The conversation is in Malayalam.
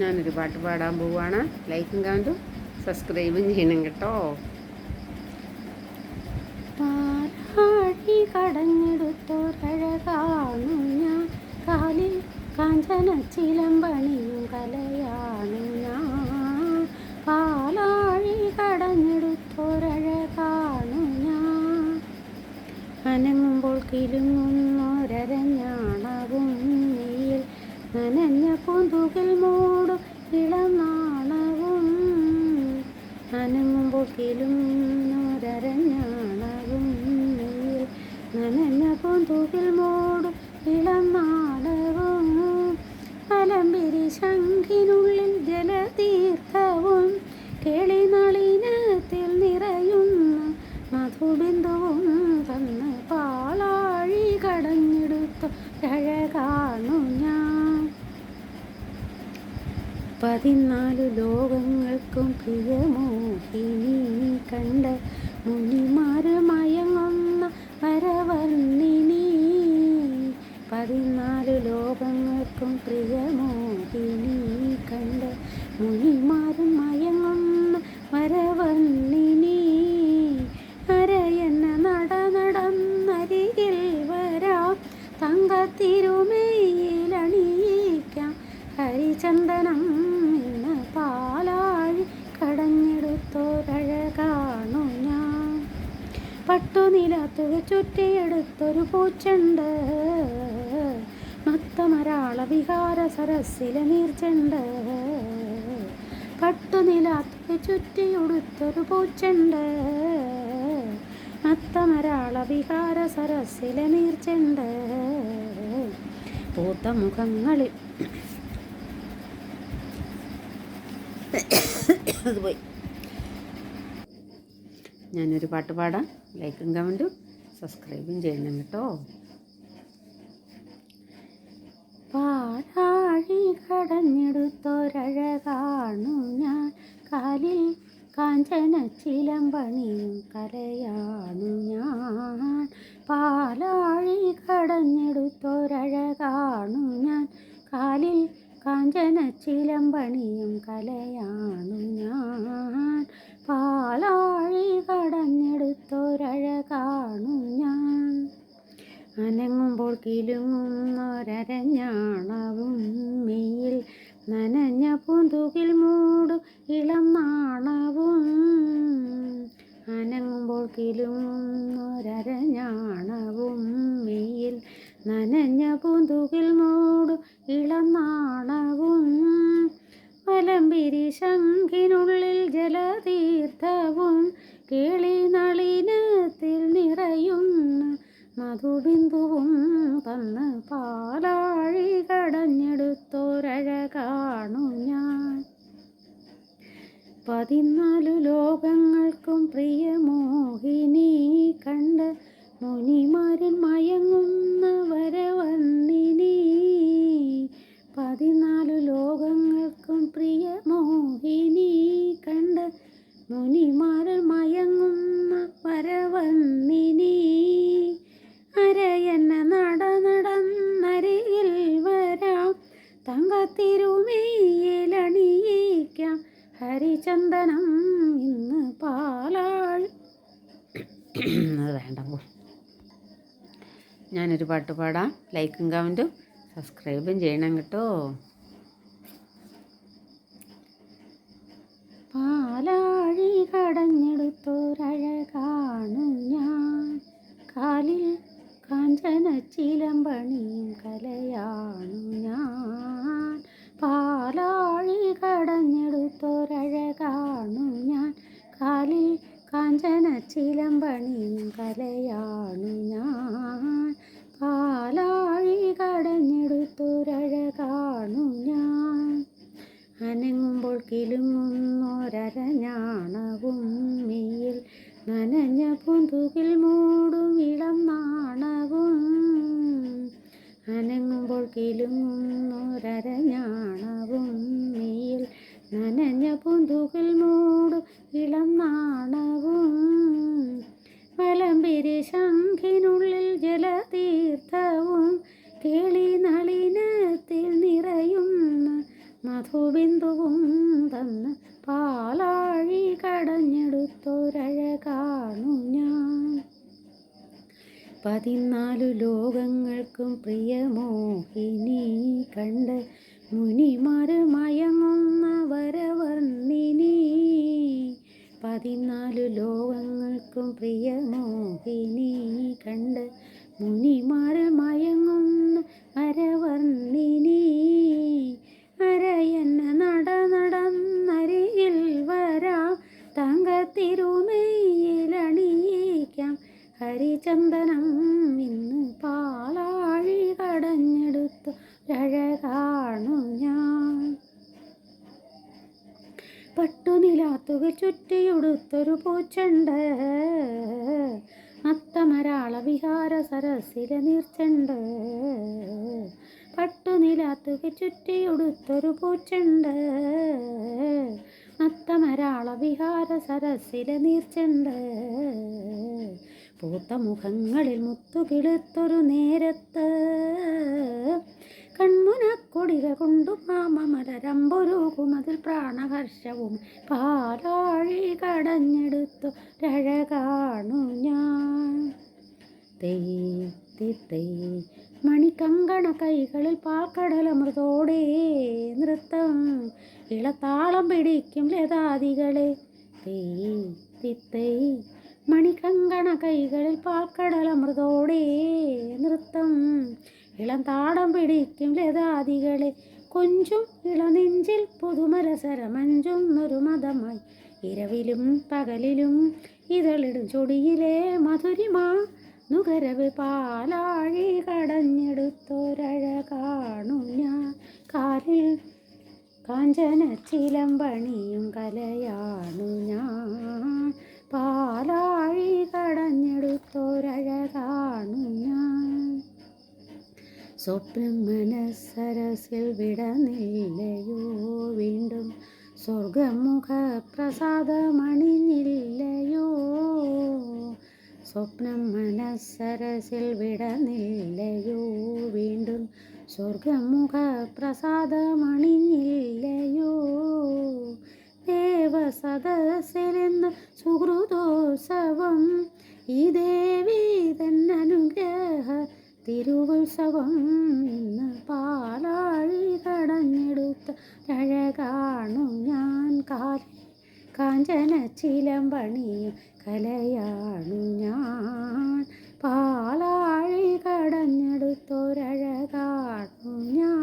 ഞാനൊരു പാട്ട് പാടാൻ പോവുകയാണ്. ലൈക്കും കണ്ടും സബ്സ്ക്രൈബും ചെയ്യണം കേട്ടോ. പാലാഴി കടഞ്ഞെടുത്തൊരഴകാണു ഞാൻ, കാലിൽ കാഞ്ചന ചിലമ്പണിയും കലയാണു ഞാൻ. പാലാഴി കടഞ്ഞെടുത്തൊരഴകാണു ഞാൻ, അനങ്ങുമ്പോൾ കിലുങ്ങുന്നൊരഞ്ഞാണവും നീയിൽ നനഞ്ഞ പൂന്തുകിൽ മൂടും ഇളനാണവും. അനങ്ങുമ്പോൾ കിലുങ്ങുന്നൊരഞ്ഞാണവും നീയിൽ നനഞ്ഞ പൂന്തുകിൽ മൂടും ഇളനാണവും. അലമ്പിരി ശംഖിനുള്ളിൽ ജലതീർത്ഥവും കേളിനളിനത്തിൽ നിറയുന്ന മധുബിന്ദുവും തന്ന് പാലാഴി കടഞ്ഞെടുത്തൊരഴകാണു ഞാൻ. 14 ലോകങ്ങൾക്കും പ്രിയമോഹിനി കണ്ട മുനിമാര് മയങ്ങുന്ന വരവർണ്ണിനി. 14 ലോകങ്ങൾക്കും പ്രിയമോഹിനി കണ്ട മുനിമാര് മയങ്ങുന്ന വരവർണ്ണിനി. അരയെന്ന നടന്നരികിൽ വരാം, തങ്കത്തിരുമയിലണിയിക്കാം ഹരിചന്ദനം. ഇന്ന് പാലാഴി കടഞ്ഞെടുത്തൊരഴകാണു ഞാൻ. പട്ടുനിലത്തുക ചുറ്റിയെടുത്തൊരു പൂച്ചെണ്ട്, മത്തമരാള വിഹാര സരസിലെ നീർച്ചെണ്ട്. പട്ടുനിലത്തുക ചുറ്റിയെടുത്തൊരു പൂച്ചെണ്ട്, മത്തമരാള വിഹാര സരസിലെ നീർച്ചെണ്ട്. പൂത്ത മുഖങ്ങളിൽ അത് പോയി. ഞാനൊരു പാട്ട് പാടാം. ലൈക്കും കമൻറ്റും സബ്സ്ക്രൈബും ചെയ്യണം കേട്ടോ. പാലാഴി കടഞ്ഞെടുത്തൊരഴകാണു ഞാൻ, കാലിൽ കാഞ്ചന ചിലമ്പണിയും കലയാണു ഞാൻ. പാലാഴി കടഞ്ഞെടുത്തൊരഴകാണു ഞാൻ, കാലിൽ കാഞ്ചന ചിലമ്പണിയും കലയാണു ഞാൻ. പാലാഴി കടഞ്ഞെടുത്തൊരഴകാണു ഞാൻ. അനങ്ങുമ്പോൾ കിലുങ്ങുന്നൊരഞ്ഞാണവും മെയ്യിൽ നനഞ്ഞ പൂന്തുകിൽ മൂടും ഇളം നാണവും. അനങ്ങുമ്പോൾ കിലുങ്ങുന്നൊരഞ്ഞാണവും മെയ്യിൽ നനഞ്ഞ പൂന്തുകിൽ മൂടും ഇളം നാണവും. വലമ്പിരി ശംഖിനുള്ളിൽ ജലതീർത്ഥവും കേളിനളിനത്തിൽ നിറയുന്ന മധുബിന്ദുവും തന്ന് പാലാഴി കടഞ്ഞെടുത്തൊരഴകാണു ഞാൻ. 14 ലോകങ്ങൾക്കും പ്രിയമോഹിനി കണ്ട മുനിമാരിൽ മയങ്ങുന്ന വരവർണ്ണിനി. 14 ലോകങ്ങൾക്കും പ്രിയമോഹിനി കണ്ട മുനിമാരിൽ മയങ്ങുന്ന വരവർണ്ണിനി. അരയെന്ന നടന്നരികിൽ വരാം, തങ്കത്തിരുമയിലണിയിക്കാം ഹരിചന്ദനം. ഇന്ന് പാലാഴി അത് വേണ്ട പോ. ഞാനൊരു പാട്ട് പാടാം. ലൈക്കും കമൻറ്റും സബ്സ്ക്രൈബും ചെയ്യണം കേട്ടോ. പാലാഴി കടഞ്ഞെടുത്തൊരഴകാണു ഞാൻ, കാലിൽ കാഞ്ചന ചിലമ്പണിയും കലയാണു ഞാൻ. പാലാഴി കടഞ്ഞെടുത്തൊരഴകാണു ഞാൻ, കാലിൽ കാഞ്ചന ചിലമ്പണിയും കലയാണു ഞാൻ. പാലാഴി കടഞ്ഞെടുത്തൊരഴകാണു ഞാൻ. അനങ്ങുമ്പോൾ കിലുങ്ങുന്നൊരഞ്ഞാണവും മെയ്യിൽ നനഞ്ഞ പൂന്തുകിൽ മൂടും ഇളം നാണവും. അനങ്ങുമ്പോൾ കിലുങ്ങുന്നൊരഞ്ഞാണവും മെയ്യിൽ നനഞ്ഞ പൂന്തുകിൽ മൂടും ഇളം നാണവും. വലമ്പിരി ശംഖിനുള്ളിൽ ജലതീർത്ഥവും കേളിനളിനത്തിൽ നിറയുന്ന മധുബിന്ദു 14 ലോകങ്ങൾക്കും പ്രിയമോഹിനി കണ്ട് മുനിമാർ മയങ്ങുന്ന വരവർണ്ണിനി. 14 ലോകങ്ങൾക്കും പ്രിയമോഹിനി കണ്ട് മുനിമാർ മയങ്ങുന്ന വരവർണ്ണിനി. അരയന്ന നടന്നരികിൽ വരാം, തങ്കത്തിരുമയിലണിയിക്കാം ഹരിചന്ദനം. ഇന്ന് പാലാഴി കടഞ്ഞെടുത്തു അഴകാണു ഞാൻ. പട്ടുനിലാത്തുകൾ ചുറ്റിയുടുത്തൊരു പൂച്ചെണ്ട്, അത്തമരാള വിഹാര സരസിലെ നീർച്ചെണ്ട്. പട്ടുനിലാത്തുകൾ ചുറ്റിയുടുത്തൊരു പൂച്ചെണ്ട്, അത്തമരാള വിഹാര സരസിലെ നീർച്ചെണ്ട്. പൂത്ത മുഖങ്ങളിൽ മുത്തുകിളുത്തൊരു നേരത്ത്, കൺമുനക്കൊടികൾ കൊണ്ടു മാമമലരമ്പൊരുകുമതിൽ പ്രാണഹർഷവും പാലാഴി കടഞ്ഞെടുത്തു അഴകാണു ഞാൻ. തെയ്യ് മണിക്കങ്കണ കൈകളിൽ പാൽക്കടലമൃതോടെ നൃത്തം, ഇളത്താളം പിടിക്കും ലതാദികളെ. തെയ്യ് മണിക്കങ്കണ കൈകളിൽ പാൽക്കടലമൃതോടെ നൃത്തം, ഇളം താളം പിടിക്കും ലതാദികളെ. കൊഞ്ചും ഇളനെഞ്ചിൽ പുതുമലസരമഞ്ചുന്നൊരു മതമായി, ഇരവിലും പകലിലും ഇതളിടും ചൊടിയിലെ മധുരിമ നുകരവ് പാലാഴി കടഞ്ഞെടുത്തൊരഴകാണു ഞാൻ. കാലിൽ കാഞ്ചന ചിലമ്പണിയും കലയാണു ഞാൻ. പാലാഴി കടഞ്ഞെടുത്തൊരഴകാണു ഞാൻ. സ്വപ്നം മനസ്സരസിൽ വിടനില്ലയോ വീണ്ടും, സ്വർഗമുഖ പ്രസാദമണിഞ്ഞില്ലയോ. സ്വപ്നം മനസ്സരസിൽ വിടനില്ലയോ വീണ്ടും, സ്വർഗമുഖ പ്രസാദമണിഞ്ഞില്ലയോ. ദേവസദസ്സിലെന്ന് സുഹൃതോത്സവം, ഈ ദേവി തന്നനുഗ്രഹ തിരുവുത്സവം. ഇന്ന് പാലാഴി കടഞ്ഞെടുത്ത അഴകാണു ഞാൻ. കാലിൽ കാഞ്ചന ചിലമ്പണിയും കലയാണു ഞാൻ. പാലാഴി കടഞ്ഞെടുത്തൊരഴകാണു ഞാൻ.